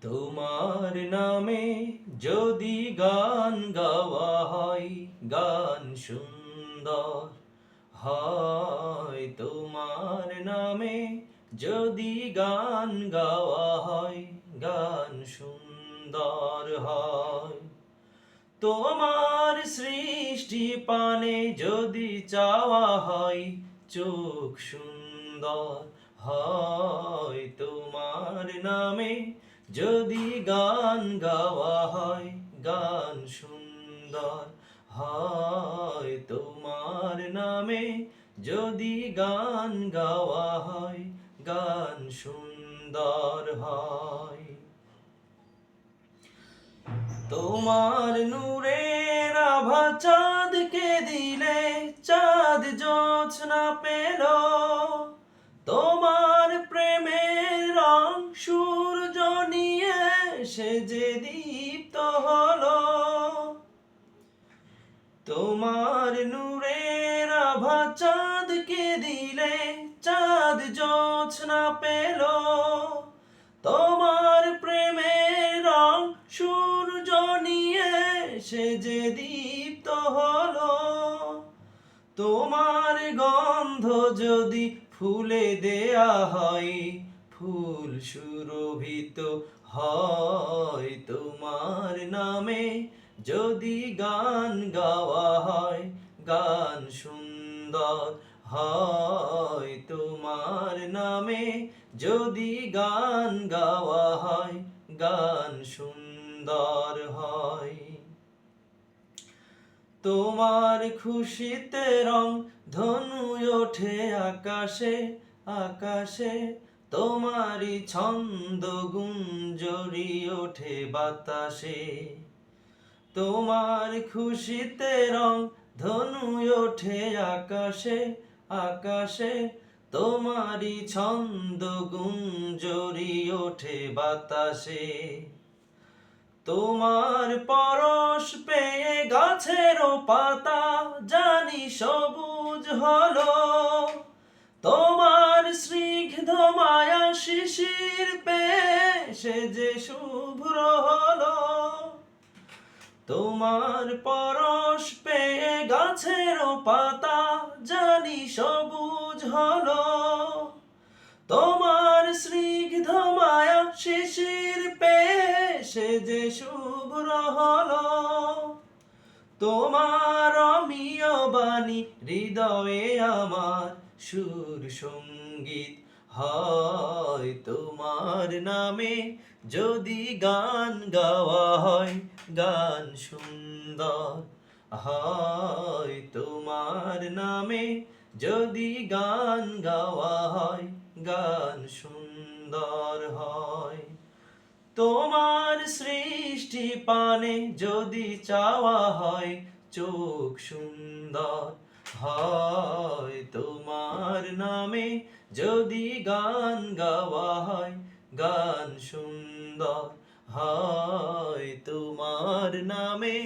তোমার নামে যদি গান গাওয়া হয়, গান সুন্দর হয়। তোমার নামে যদি গান গাওয়া হয়, গান সুন্দর হয়। তোমার সৃষ্টি পানে যদি চাওয়া হয়, চোখ সুন্দর হয়। তোমার নামে যদি গান গাওয়া হয়, গান সুন্দর হয়। তোমার নামে যদি গান গাওয়া হয়, গান সুন্দর হয়। তোমার নূরের আভা চাঁদকে দিলে, চাঁদ জোছনা পেল। তোমার প্রেমের রং সূর্য নিয়ে সে যে দীপ্ত হলো। তোমার নূরের আভা চাঁদকে দিলে, চাঁদ জোছনা পেল। তোমার প্রেমের রং সূর্য নিয়ে সে যে দীপ্ত হলো। তোমার গন্ধ যদি ফুলে দেয়া হয়, ফুল সুরভিত হয়। তোমার নামে যদি গান গাওয়া হয়, গান সুন্দর হয়। তোমার নামে যদি গান গাওয়া হয়, গান সুন্দর হয়। তোমার খুশিতে রং ধনু ওঠে আকাশে, আকাশে। তোমারই ছন্দ গুঞ্জরি ওঠে বাতাসে। তোমার খুশিতে রং ধনু ওঠে আকাশে, আকাশে। তোমারই ছন্দ গুঞ্জরি ওঠে বাতাসে। তোমার পরশ পেয়ে গাছেরও পাতা জানি সবুজ হলো। তোমার স্নিগ্ধ মায়া শিশির পেয়ে সে যে শুভ্র হলো। তোমার পরশ পেয়ে গাছেরও পাতা জানি সবুজ হলো। তোমার স্নিগ্ধ মায়া শিশির পেয়ে সে যে শুভ্র হলো। তোমার অমিয় বাণী হৃদয়ে আমার সুর সঙ্গীত হয়। তোমার নামে যদি গান গাওয়া হয়, গান সুন্দর হয়। তোমার নামে যদি গান গাওয়া হয়, গান সুন্দর হয়। তোমার সৃষ্টি পানে যদি চাওয়া হয়, চোখ সুন্দর হয়। তোমার নামে যদি গান গাওয়া হয়, গান সুন্দর হয়। তোমার নামে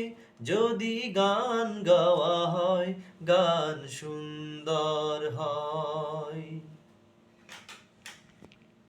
যদি গান গাওয়া হয়, গান সুন্দর